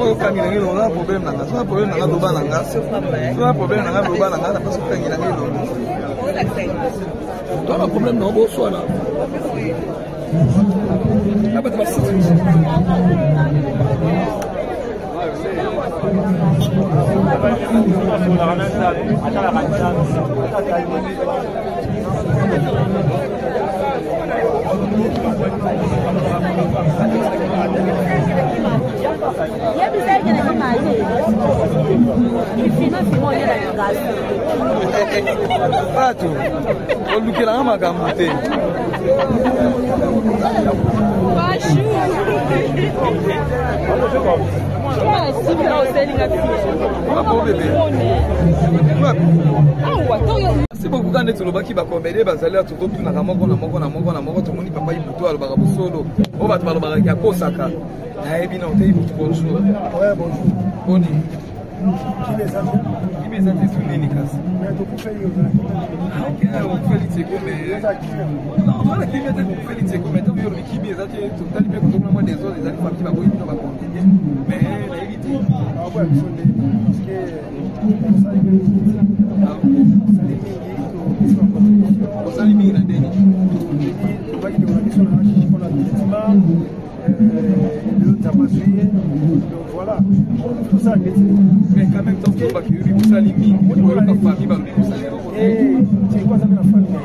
Oh, Camille, on a un problème, on a un problème, on a un problème, on a un problème, on a un problème, on a parce que Camille, on a un problème, non, bon, soit là. Ah, bah, tu Pato, olha que lá magambo tem. C'est beaucoup quand tu le baki bakomede bazali tout tout na moko to moni papa ibuto al bagabosolo o ba tbalo bagaki akosaka na ebi na hotel ibuto bonjour. Ouais, bonjour. Boni. Qui les a fait nini kasi? Mais to kufeli ah OK, on fait litiko mais non, voilà qui vient de kufeli litiko mais to yo mikibi ezati to tali pe ko na des autres ezali famille ba boyi to ba kontinye mais la hérité ah ouais parce que osali mingi na ndeni baki de condition na chichi pour la bâtiment le tabassé donc voilà tout ça mais quand même tant que baki uri osali mingi on va pas famille ba uri osali et c'est quoi ça la famille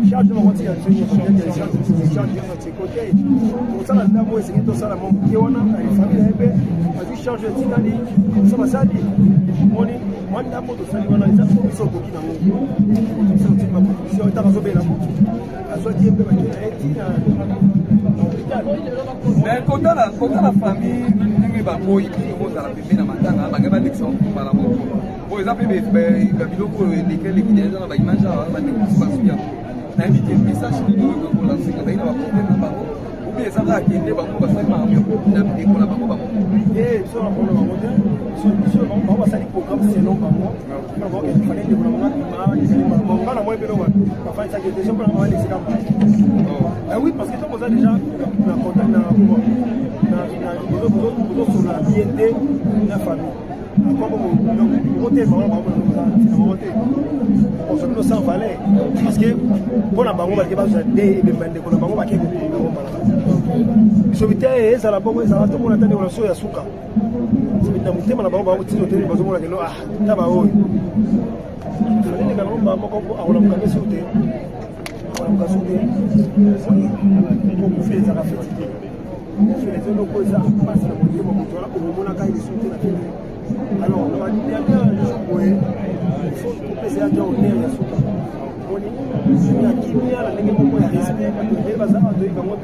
charge de monter à charge de côté pour ça la dame c'est que ça la mon qui on a la famille ebe vas-y charge de tinali ça va ça dit on a moto sali wana za so ko kina ngo so tima so ta zo bela moto aso ti ebe ba kina etina mais quand la famille ngi ba boyi ko za la bébé na matanga ba ngaba lexon para moko bo za bébé ba biloko lesquels qui déjà na ba image ba ne pas souya na invité message ni ko lancer ka ina ba problème na ba mais ça va qui ne va pas passer par na ko na ba ko ba et so na ko na ba on va salir programme c'est long par mois on va il fallait que on a moins de loin enfin ça que déjà pour avoir les ah oui parce que toi on a déjà na contact na sur la bienté na famille comme côté vraiment on se nous sans valeur parce que pour la bango ba ke ba za de bende ko na bango ba ke ko sobite eza la bango eza to mona tande relation ya suka na mutema na bango ba mutino tele bazo mona kelo ah taba oyo fallait que nous ba moko akola mukake soute akola mukasude ko fait ça la fête les autres ko za passe na mutema mutola ko mona kai soute na tele alors on va dire que jouer il faut couper ça dans le ya suka oni ya kimia la ndenge moko ya respect parce que baza ba do bango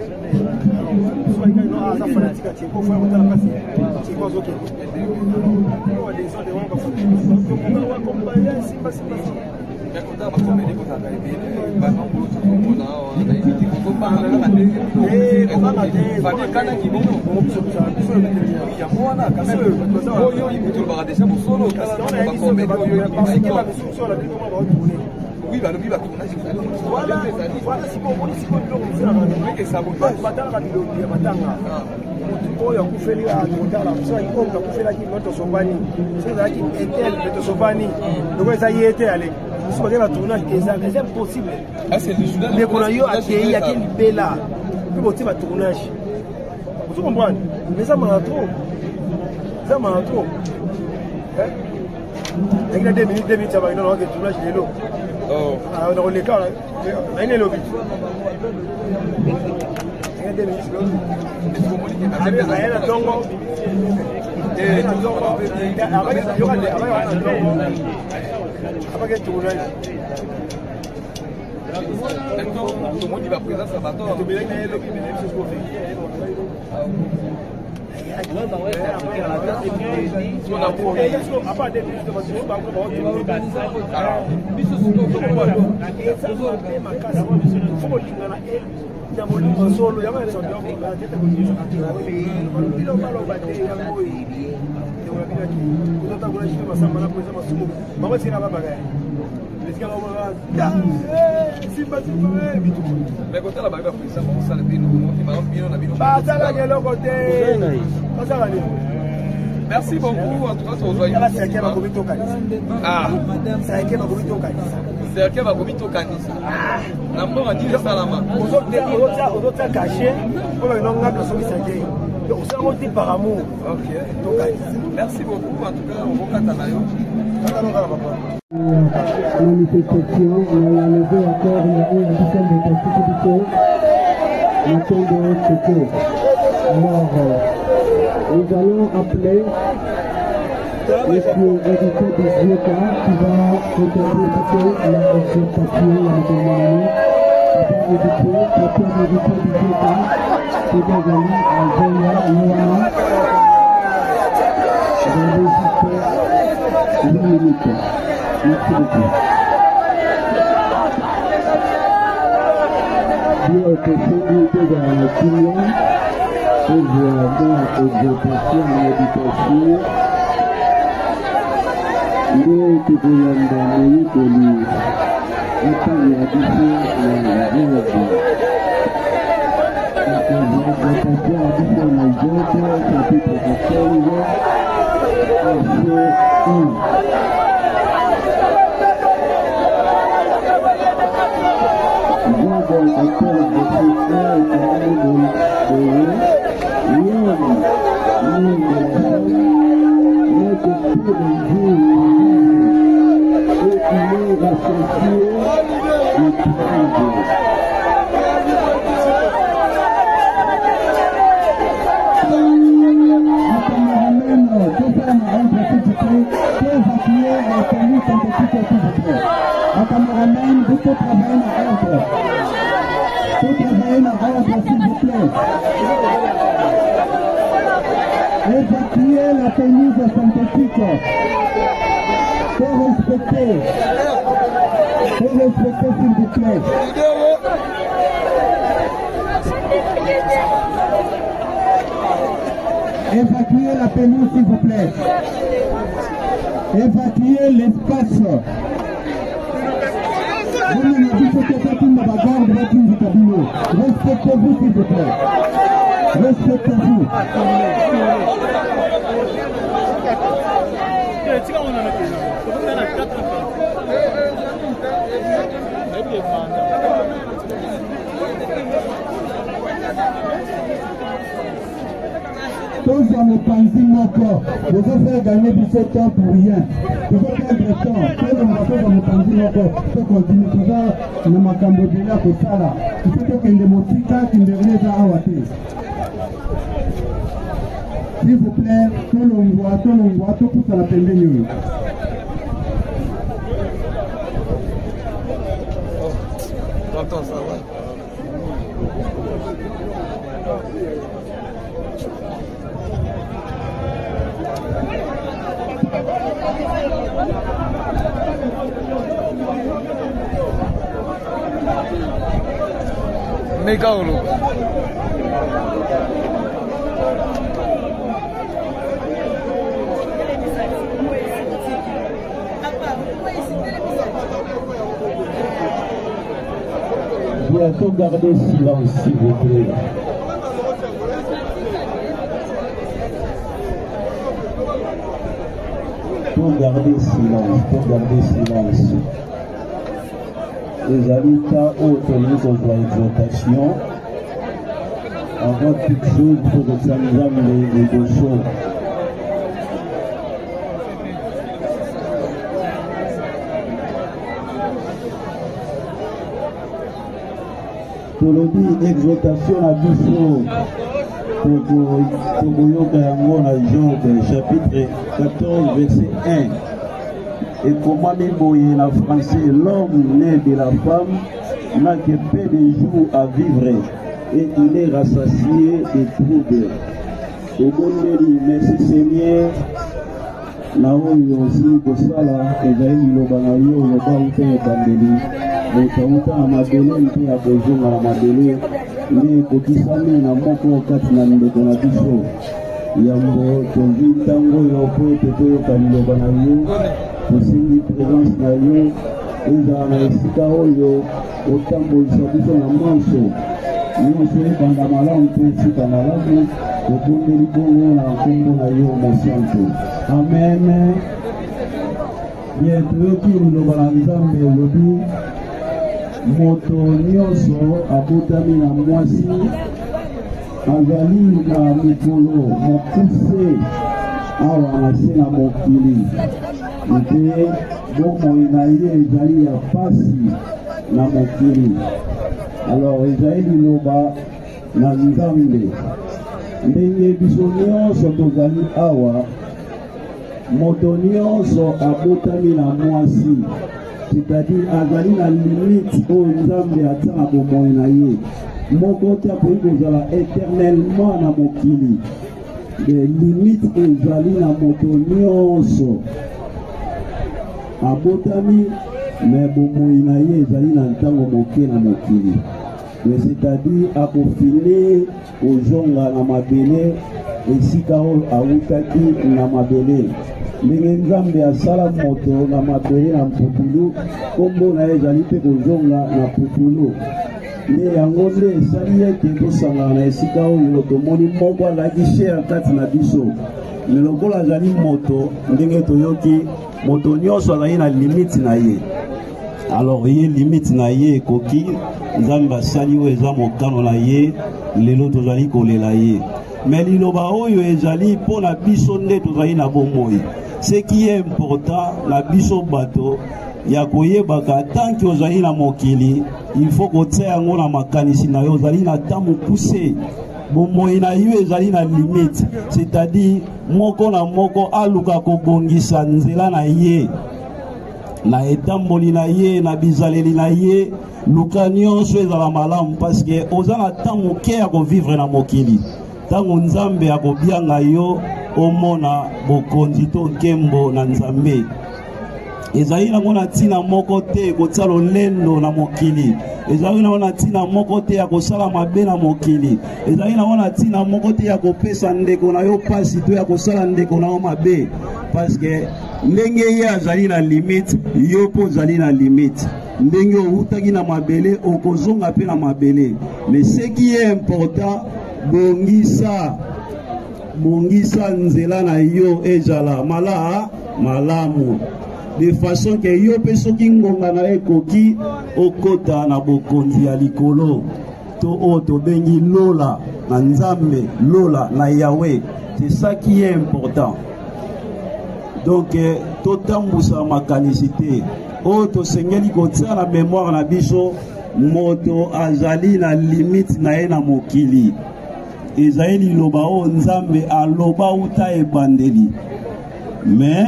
alors soit il no asa fanatique ti ko fa mutala pasi ti ko zoke on des gens de on va faire comme ba ya si pas mais quand on va comméder pour ça ba non pour tout le monde on a évité ko ba na ba de kana ki bino ya mwana quand même yo ibuto ba déjà mo solo parce qu'on a comméder parce que ba sur la vidéo on va tourner oui bah le va tourner voilà si bon si bon donc c'est ça bon batala ka bilo ya matanga oyo kufeli ya kutala so iko kufela ki moto sobani so za ki etel moto sobani donc ça y était allez si on va tourner c'est impossible ah c'est le journal mais qu'on a eu à il y a quel bella puis bon tu vas tournage vous comprenez mais ça m'a trop hein il y a 2 minutes ça va non que tournage de l'eau oh ah dans les cas là il est lobby il y a 2 minutes là tongo et avec tournage tout le monde va présenter ça va toi Merci beaucoup, en tout cas, on doit ah, c'est qui va commettre au canisa. N'importe quoi, dire salama. Aux caché, pour le nom de son par amour. Ok. Merci beaucoup, en tout cas, on va manifestation, on a levé encore une édition de constitution. Alors, nous allons appeler monsieur Edith Bizioka qui va contribuer à la exhortation à la demande. Papa Edith Bizioka qui va aller à Zélia, Yohana. Je vais résister une minute. Merci beaucoup. Dieu est possibilité de la client. Et je vais avoir exhortation à l'éducation. Il est que vous l'avez que lui. Attends, il a dit que la réalité. L'exhortation a dit que les autres, chapitre 14, verset 1. Évacuer la tenue de synthétique. Faut respecter, s'il vous plaît. Évacuer la pelouse, s'il vous plaît. Évacuer l'espace. Vous n'avez pas respectez-vous, s'il vous plaît. Respectez-vous. Tous à nos panzis encore, vous allez faire gagner du temps pour rien. Vous allez perdre le temps. Tous à nos panzis encore, pour continuer tout ça, nous m'avons cambodgé là pour ça là. Il faut que les motifs qui ne deviennent pas awater. S'il vous plaît, tout le monde, tout pousse à la peine. Attends, ça va. Méga Olo. Bientôt garder silence, s'il vous plaît. Pour garder silence. Les habitats autorisés aux exhortations. Avant toute chose, il faut que ça nous amène les deux choses. Pour le dire, exhortation à Bisso, pour Job, chapitre 14, verset 1. Et comment Boye en français, l'homme né de la femme n'a que peu de jours à vivre et il est rassasié des troubles. tobondeli merci Seigneur na oyo osi kosala ezali liloba na yo loba uta ebandeli otauta na mabele mpe ya kozonga na mabele nde ekokisami na moko kati na ndeko na biso yambo tozwi ntango oyo po ete toyoka liloba na yo tosengi présence na yo ezala na esika oyo otambolisa biso na manso nyonso ebanda malamu mpe esika malamu tobondeli bongo na nkombo na yo mosantu amen. Ye toyoki liloba na Nzambe elobi moto nyonso abotami na mwasi azali na mikolo mokuse awa na se na mokili mpe bomoi na ye ezali ya pasi na mokili. Alors ezali liloba na Nzambe ndenge biso nyonso tozali awa moto nyonso abotami na mwasi c'est-à-dire azali na limite oyo Nzambe atia na bomoi na ye moko te akoki kozala éternellement na mokili. Limite ezali na moto nyonso abotami me bomoi na ye ezali na ntango moke na mokili, c'est-à-dire akofine kozonga na mabele esika oyo awutaki na mabele. Ndenge Nzambe asala moto na mabele na mputulu kombo na ye ezali mpe kozonga na putulu. Nde yango nde esali ete tosangana na esika oyo tomoni moko azalaki cher kati na biso. Me lokola azali moto ndenge toyoki moto nyonso azali na limite na ye. Alors ye limite na ye ekoki Nzambe asali oyo eza mokano na ye lelo tozali kolela ye. Mais liloba oyo ezali mpo na biso nde tozali na bomoi. Ce qui est important na biso bato ya koyebaka tanki ozali na mokili il faut kotia yango na makanisi na yo ozali na temps mokuse. Bomoi na yo ezali na limite, c'est-à-dire moko na moko aluka kobongisa nzela na ye na etamboli na ye na bizaleli na ye luka nyonso ezala malamu parce que oza na temps moke ya kovivre na mokili. Tango Nzambe akobianga yo omona bokonzi to nkembo na Nzambe. Ezali nango na ntina moko te kotia lolendo na mokili. Ezali nango na ntina moko te ya kosala mabe na mokili. Ezali nango na ntina moko te ya kopesa ndeko na yo pasi to ya kosala ndeko na yo mabe. Parce que ndenge ye azali na limite, yo po zali na limite. Ndenge outaki na mabele okozonga pe na mabele. Mais ce qui est important bongisa nzela na yo ezala malamu de façon que yo pe soki ngonga na ekoki okota na bokonzi ya likolo to oto bengi lola na Nzambe lola na Yahweh. C'est ça qui est important. Donc totambusa makanisité oto sengeli kotia na mémoire na biso moto azali na limite na ye na mokili. Ezali loba o Nzambe aloba uta ebandeli. Mais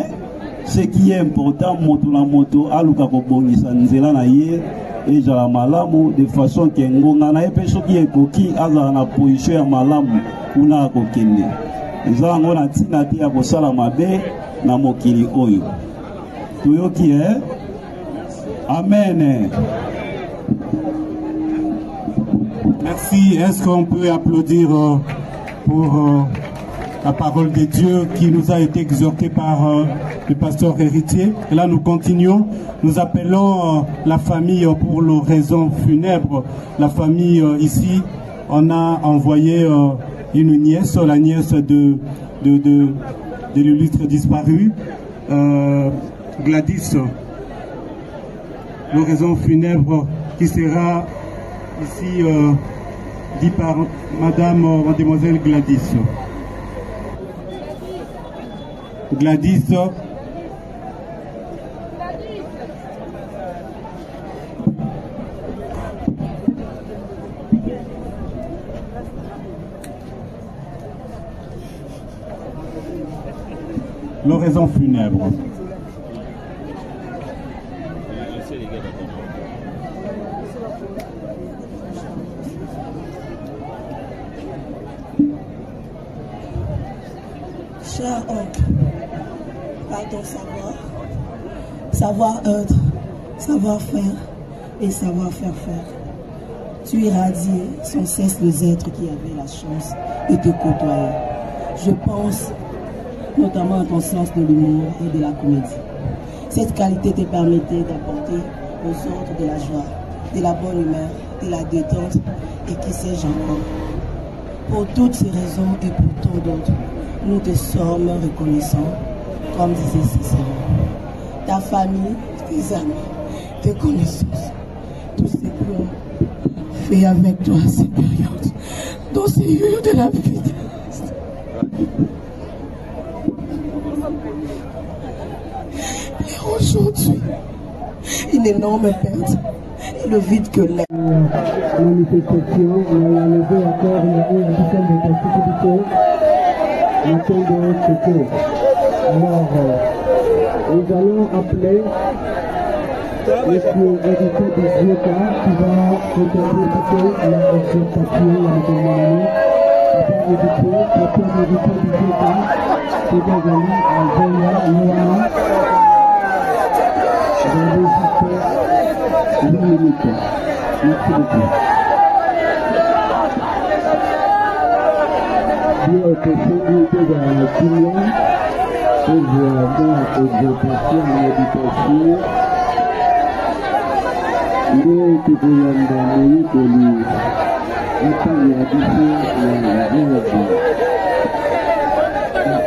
ce qui est important moto na moto aluka kobongisa nzela na ye ezala malamu de façon que ngonga na ye pe soki ekoki azala na position ya malamu kuna akokende. Ezala ngo na ntina te ya kosala mabe na mokili oyo toyoki amen. Merci. Est-ce qu'on peut applaudir pour la parole de Dieu qui nous a été exhortée par le pasteur héritier? Et là, nous continuons. Nous appelons la famille pour l'oraison funèbre. La famille ici, on a envoyé une nièce, la nièce de l'illustre disparu, Gladys. L'oraison funèbre qui sera ici dit par mademoiselle Gladys. Gladys. L'oraison funèbre. déjà par ton savoir-être, savoir-faire et savoir-faire faire. Tu irradies sans cesse les êtres qui avaient la chance de te côtoyer. Je pense notamment à ton sens de l'humour et de la comédie. Cette qualité te permettait d'apporter aux autres de la joie, de la bonne humeur, de la détente et qui sais-je encore. Pour toutes ces raisons et pour tant d'autres, nous te sommes reconnaissants, comme disait Cicéron. Ta famille, tes amis, tes connaissances, tous ceux qui ont fait avec toi ces périodes, dans ces lieux de la vie. Et aujourd'hui, une énorme perte et le vide que l'air. Manifestation, on a levé encore une dizaine de possibilités. Alors, nous allons appeler M. Héritier des Zioka qui va contribuer à la exhortation à la demande. Héritier des Zioka, qui va aller à Zoya, Noana. Je vais résister 8 minutes. Merci beaucoup. Bien que sécurité dans la client, et vraiment exhortation et méditation, il est que vous l'endamez que lui, étant réalisé la réalité. Donc,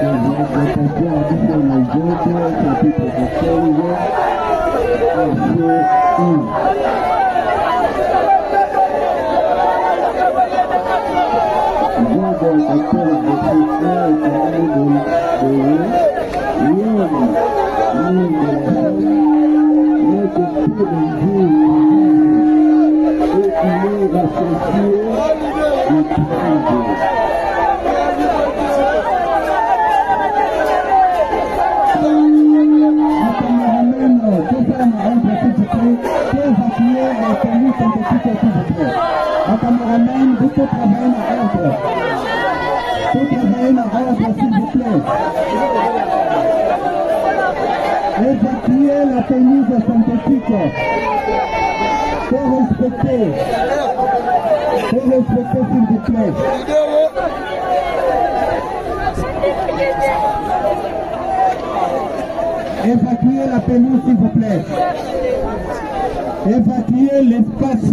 l'exhortation a dit sur les autres, chapitre 14, verset 1. Évacuer la pelouse synthétique. Faut respecter, s'il vous plaît. Évacuer la pelouse, s'il vous plaît. Évacuer l'espace.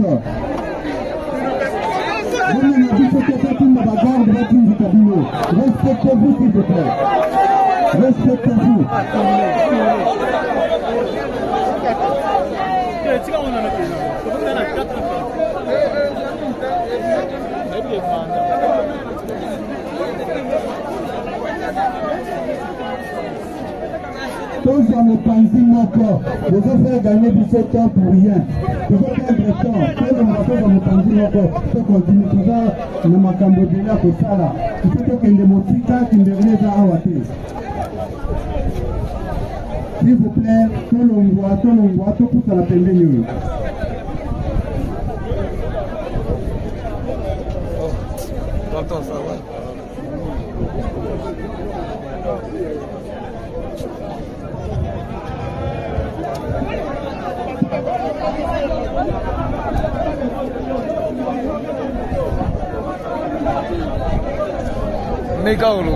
Respectez-vous, s'il vous plaît. Respectez-vous. Tous en mopanzi moko, vous avez gagné 17 temps pour rien. Vous avez perdre le temps. Tous en mopanzi moko, pour continuer tout ça, nous m'accambons déjà pour ça là. Il faut que les motifs qui ne deviennent pas awater. S'il vous plaît, tout le monde, tout pour la peine de nous. Attends, ça va. Méga holo.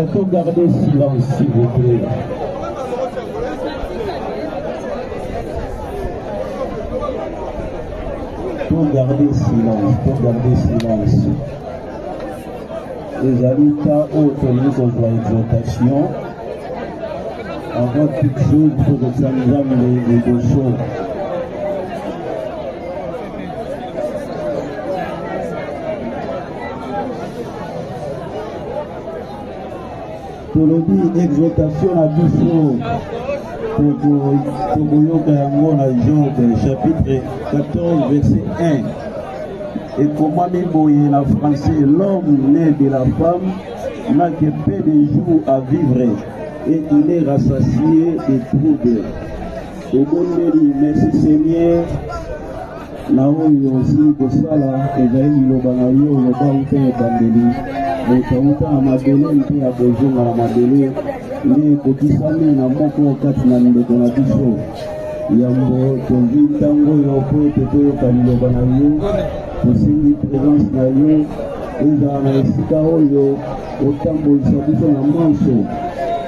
Il faut garder silence, s'il vous plaît. Pour garder silence. Les habitats autorisés contre l'exhortation. Avant toute chose, il faut que ça nous amène les deux choses. Tolobi exhortation à Biso pour Job chapitre 14 verset 1. Et comment Biboye la français, l'homme né de la femme n'a que peu de jours à vivre. et il est rassasié des troubles. Au bon merci Seigneur. Naoyo aussi Kosala, Ezaïli Lobanayo, Lobaouté et Bandeli, Motauta Amadele, Mpe Abozonga Amadele, Ne Kokisame Namoko Katina Ndokonabiso, Yambo, Tovi Tango Yoko, Teto Kanilobanayo, Tosingi Présence Nayo, Eza Naesika Oyo, Otambo Isabiso Namanso,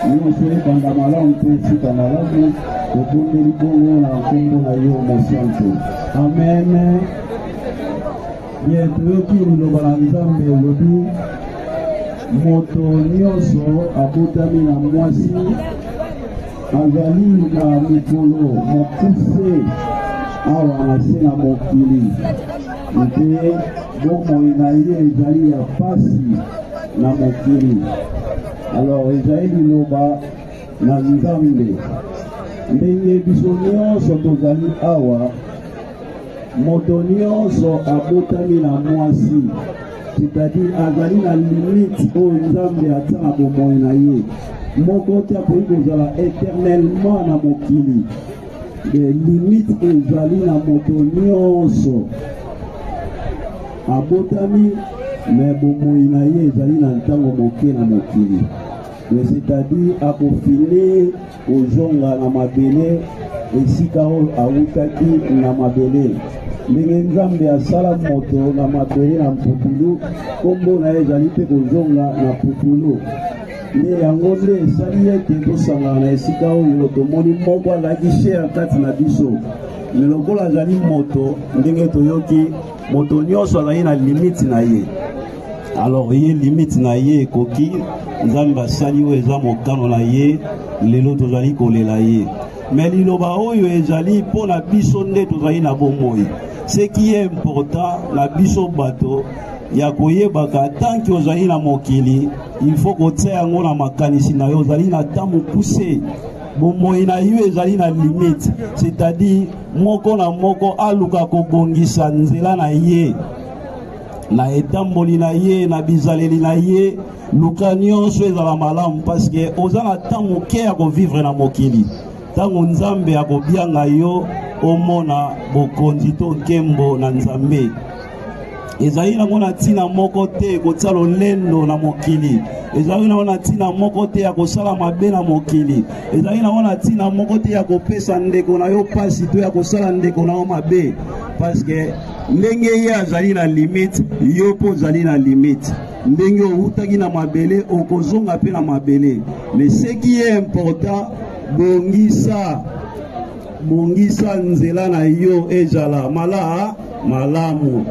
Nyonso Bandamala Mpe Sika Nalamu, Okundeli Bongo na Kombo Nayo Mosanto. Amen. Bien, toyoki liloba na Nzambe elobi moto nyonso abotami na mwasi azali na mikolo mokuse awa na se na mokili mpe bomoi na ye ezali ya pasi na mokili. Alors ezali liloba na Nzambe ndenge biso nyonso tozali awa moto nyonso abotami na mwasi, c'est-à-dire azali na limite oyo Nzambe ata na bomoi na ye moko te akoki kozala éternellement na mokili. De limite ezali na moto nyonso abotami me bomoi na ye ezali na ntango moke na mokili, c'est-à-dire akofinir kozonga na mabele esika oyo awutaki na mabele. Ndenge Nzambe asala moto na mabele na mputulu, kombo na ye ezali mpe kozonga na putulu. Nde yango nde esali ete tosangana na esika oyo tomoni moko azalaki chere kati na biso. Me lokola azali moto, ndenge toyoki moto nyonso azali na limite na ye. Alors ye limite na ye ekoki Nzambe asali oyo eza mokano na ye, lelo tozali kolela ye. Mais liloba oyo ezali mpo na biso nde tozali na bomoi. Ce qui est important na biso bato ya koyebaka tanki ozali na mokili, il faut kotia yango na makanisi na yo ozali na temps mokuse. Bomoi na yo ezali na limite, c'est-à-dire moko na moko aluka kobongisa nzela na ye na etamboli na ye na bizaleli na ye luka nyonso ezala malamu parce que oza na temps moke ya kovivre na mokili. Tango Nzambe akobianga yo omona bokonzi to nkembo na Nzambe. Ezali nango na ntina moko te kotia lolendo na mokili. Ezali nango na ntina moko te ya kosala mabe na mokili. Ezali nango na ntina moko te ya kopesa ndeko na yo pasi to ya kosala ndeko na yo mabe. Parce que ndenge ye azali na limite, yo po ozali na limite. Ndenge outaki na mabele okozonga pe na mabele. Mais ce qui est important, bongisa nzela na yo ezala malamu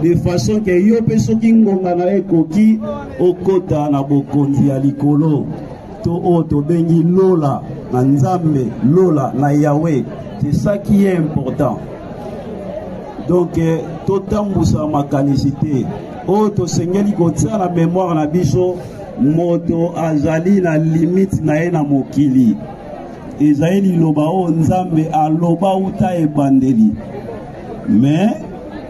de façon que yo pe soki ngonga na ekoki okota na bokonzi ya likolo to o to bengi lola na Nzambe, lola na Yahweh. C'est ça qui est important. Donc totambusa makanisite o to sengeli kotia na mémoire na biso moto azali na limite na ye na mokili. Ezaeli loba o Nzambe aloba uta ebandeli. Mais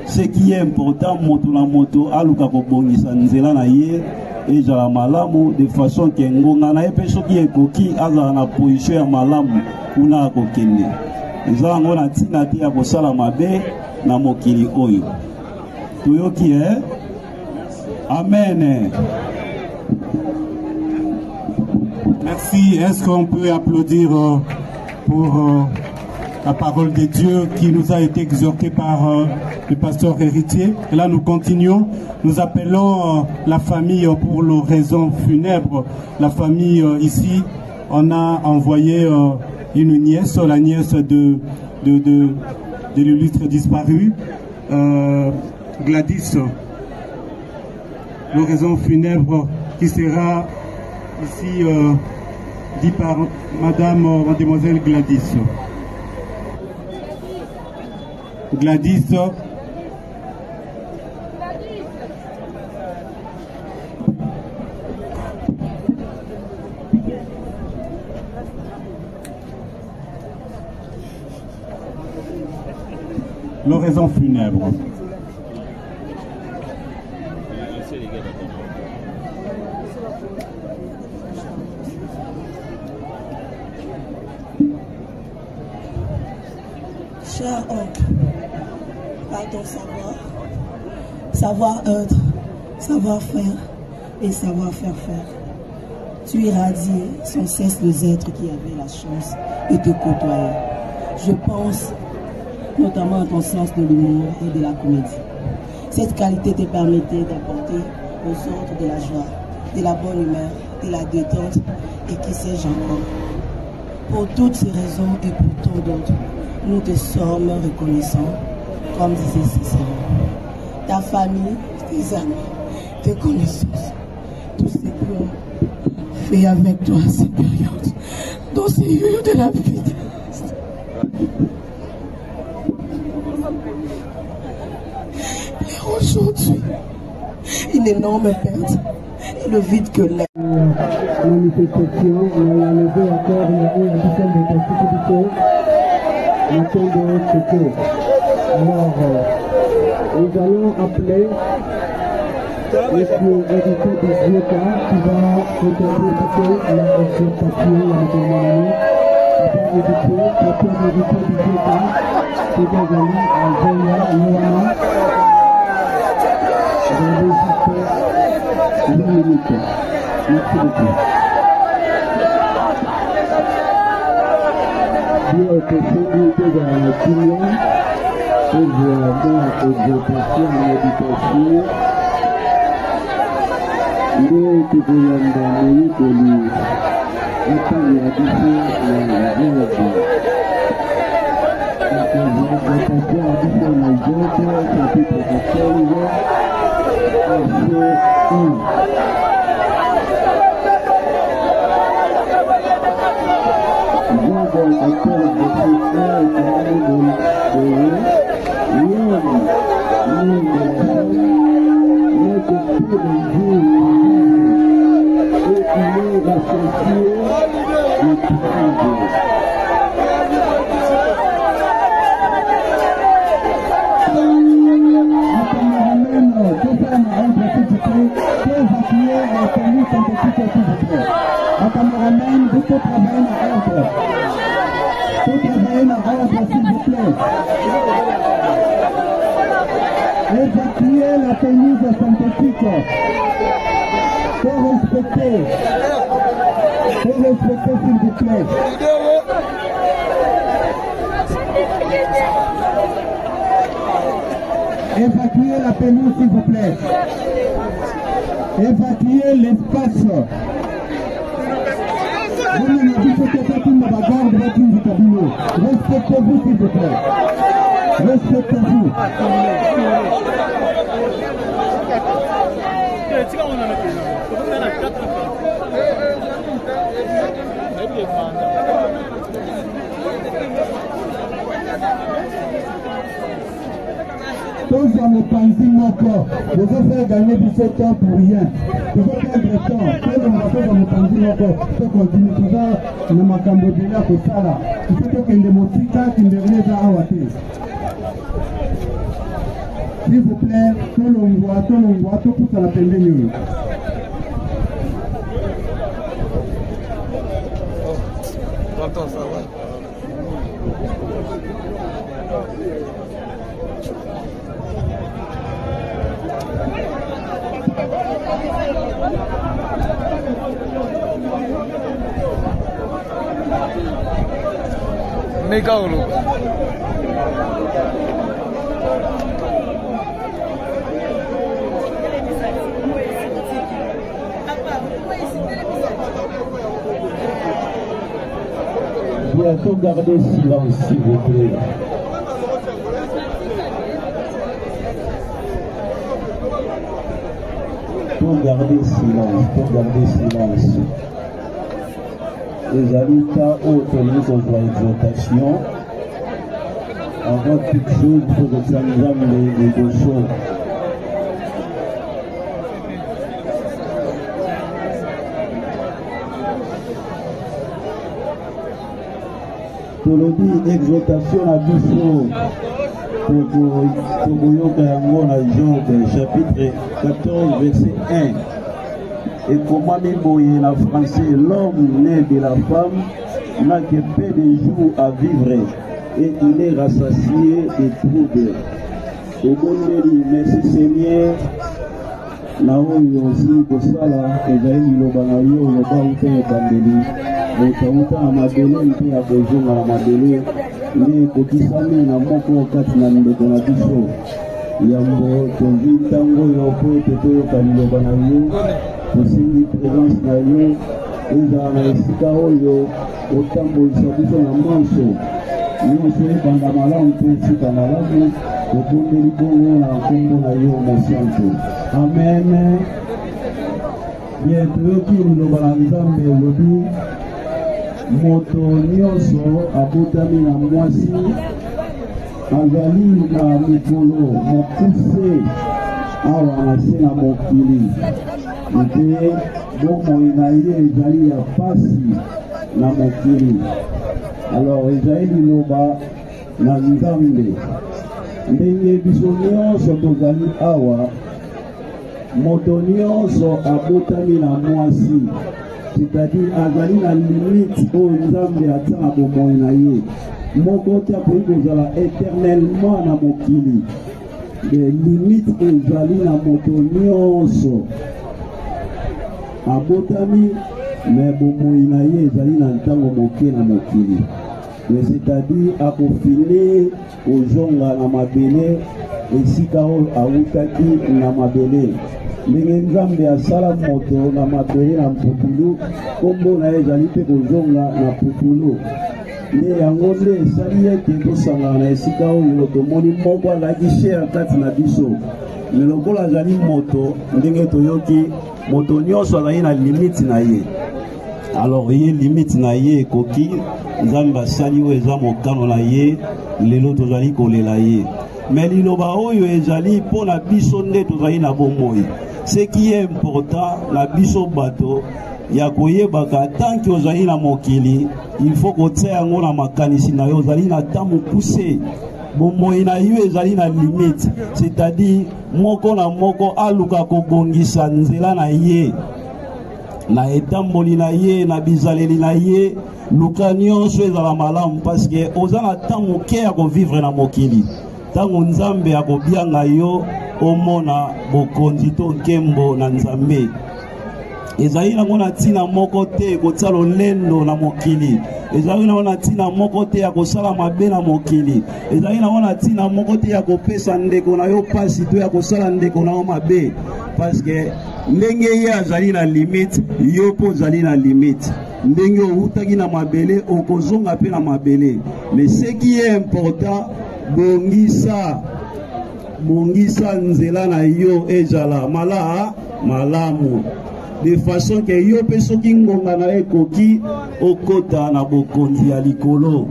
ce qui est important, moto na moto aluka kobongisa nzela na ye ezala malamu de façon que ngonga na ye pe soki ekoki azala na position ya malamu kuna akokende. Ezala ngo na ntina te ya kosala mabe na mokili oyo. Toyoki Amen. Merci. Est-ce qu'on peut applaudir pour la parole de Dieu qui nous a été exhortée par le pasteur héritier? Et là, nous continuons. Nous appelons la famille pour l'oraison funèbre. La famille ici, on a envoyé une nièce, la nièce de l'illustre disparu, Gladys. L'oraison funèbre qui sera ici dit par mademoiselle Gladys. Gladys. L'oraison funèbre. seras honte par ton savoir-être, savoir-faire et savoir-faire faire. Tu irradies sans cesse les êtres qui avaient la chance de te côtoyer. Je pense notamment à ton sens de l'humour et de la comédie. Cette qualité te permettait d'apporter aux autres de la joie, de la bonne humeur, de la détente et qui sais-je encore. Pour toutes ces raisons et pour tant d'autres, nous te sommes reconnaissants, comme disait Cicéron. Ta famille, tes amis, tes connaissances, tous ces qui ont fait avec toi ces périodes, dans ces lieux de la vie. Et aujourd'hui, une énorme perte et le vide que l'air. Manifestation, on a levé encore une ambition de possibilité, le temps de checker. Alors, nous allons appeler le héritier des Dieuta qui va interpréter la exhortation à l'autonomie. Après héritier, premier héritier des Dieuta, qui va aller à Zoya, Noana. Je vais résister une minute. Merci beaucoup. Dieu est possibilité dans la prière, et vraiment exhortation, méditation. Il est que vous l'endamez pour lui. Attends, il a dit la vérité. L'exhortation a dit sur les autres, chapitre 14, verset 1. Évacuer la tenue synthétique. Faut respecter, s'il vous plaît. Évacuer la pelouse, s'il vous plaît. Évacuer l'espace. Respectez-vous, s'il vous plaît. Respectez-vous. Tous en épanzis encore. Vous avez fait gagner 17 ans pour rien. Vous avez fait du temps. Tous en épanzis encore. Tout continue. Tout ça, nous m'avons cambodé là pour ça là. Il faut que les motifs qui ne reviennent pas à Waté. S'il vous plaît, tout le monde, tout pour la peine de nous. Attends, ça va. Méga Olo. Bientôt garder silence, s'il vous plaît. Pour garder silence. Les habitats autorisés contre l'exhortation. Avant toute chose, il faut que ça nous amène les deux choses. Tolodi exhortation à Biso pour Job, chapitre 14, verset 1. Et comment Biboye en français, l'homme né de la femme n'a que peu de jours à vivre. et il est rassasié des troubles. Au bon merci Seigneur. Na oyo aussi kosala ezali liloba na yo loba ute ebandeli ekauta na mabele mpe ya kozonga na mabele nde ekokisami na moko kati na ndeko na biso yambo tozwi ntango oyo po ete toyoka liloba na yo tosengi présence na yo ezala na esika oyo otambolisa biso na manso nyonso ebanda malamu mpe esika malamu tobondeli bongo na nkombo na yo mosantu amen. Bien toyoki liloba na Nzambe elobi moto nyonso abotami na mwasi azali na mikolo mokuse awa na se na mokili mpe bomoi na ye ezali ya pasi na mokili. Alors ezali liloba na Nzambe ndenge biso nyonso tozali awa moto nyonso abotami na mwasi c'est-à-dire azali na limite oyo Nzambe atia na bomoi na ye moko te akoki kozala éternellement na mokili de limite ezali na moto nyonso abotami me bomoi na ye ezali na ntango moke na mokili mais c'est-à-dire akofine ozonga na mabele esika oyo awutaki na mabele ndenge Nzambe asala moto na mabele na mputulu kombo na ye ezali mpe kozonga na putulu nde yango nde esali ete tosangana na esika oyo tomoni moko azalaki shere kati na biso me lokola azali moto ndenge toyoki moto nyonso azali na limite na ye. Alors ye limite na ye ekoki Nzambe asali oyo eza mokano na ye lelo tozali kolela ye me liloba oyo ezali mpo na biso nde tozali na bomoi. Ce qui est important na biso bato ya koyebaka tanki ozali na mokili il faut kotia yango na makanisi na yo ozali na temps mokuse bomoi na yo ezali na limite c'est-à-dire moko na moko aluka kobongisa nzela na ye na etamboli na ye na bizaleli na ye luka nyonso ezala malamu parce que oza na temps moke ya kovivre na mokili ntango Nzambe akobianga yo omona bokonzi to nkembo na Nzambe ezali nango na ntina moko te kotia lolendo na mokili ezali nango na ntina moko te ya kosala mabe na mokili ezali nango na ntina moko te ya kopesa ndeko na yo pasi to ya kosala ndeko na yo mabe parce que ndenge ye azali na limite yo mpo ozali na limite ndenge outaki na mabele okozonga mpe na mabele mais ce qui est important bongisa nzela na yo ezala malamu de façon que yo pe soki ngonga na ekoki okota na bokonzi ya likolo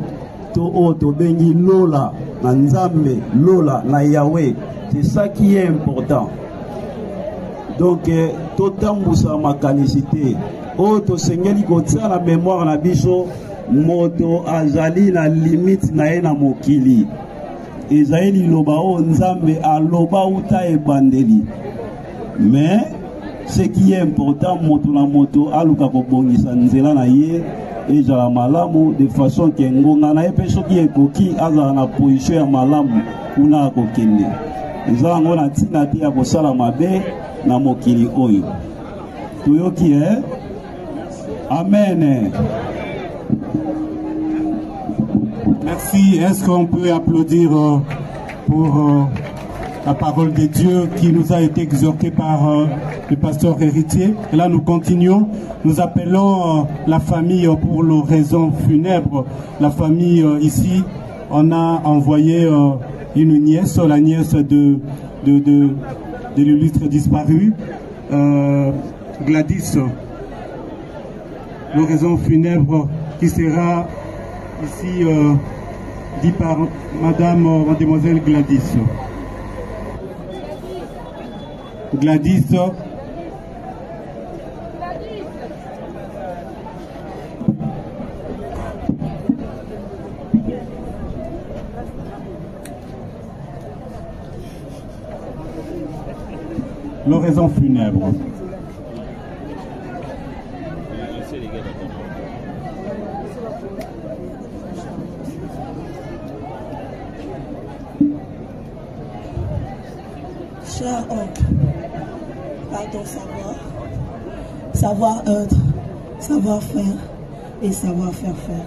to o to bengi lola na Nzambe lola na Yahweh. C'est ça qui est important. Donc totambusa makanisite o to sengeli kotia na mémoire na biso moto azali na limite na ye na mokili ezali liloba o Nzambe aloba uta ebandeli mais ce qui est important moto na moto aluka kobongisa nzela na ye ezala malamu de façon ke ngonga na ye mpe soki ekoki azala na position ya malamu kuna akokende eza yango na ntina te ya kosala mabe na mokili oyo toyoki amen. Merci. Est-ce qu'on peut applaudir pour la parole de Dieu qui nous a été exhortée par le pasteur héritier? Et là, nous continuons. Nous appelons la famille pour l'oraison funèbre. La famille ici, on a envoyé une nièce, la nièce de l'illustre disparu, Gladys. L'oraison funèbre qui sera ici dit par mademoiselle Gladys. Gladys. L'oraison funèbre. cher oncle, par ton savoir-être, savoir-faire et savoir-faire faire,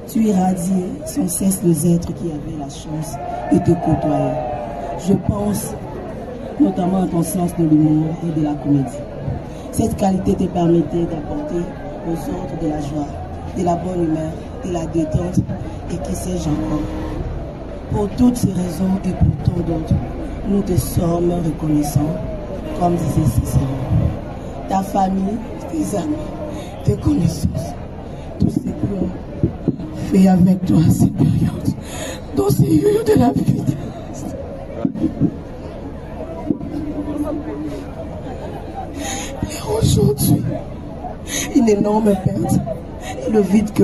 tu irradiais sans cesse les êtres qui avaient la chance de te côtoyer. Je pense notamment à ton sens de l'humour et de la comédie. Cette qualité te permettait d'apporter aux autres de la joie, de la bonne humeur, de la détente et qui sais-je encore. Pour toutes ces raisons et pour tant d'autres, nous te sommes reconnaissants, comme disait Cicéron. Ta famille, tes amis, tes connaissances, tous ces qui ont fait avec toi ces périodes, dans ces lieux de la vie. Et aujourd'hui, une énorme perte et le vide que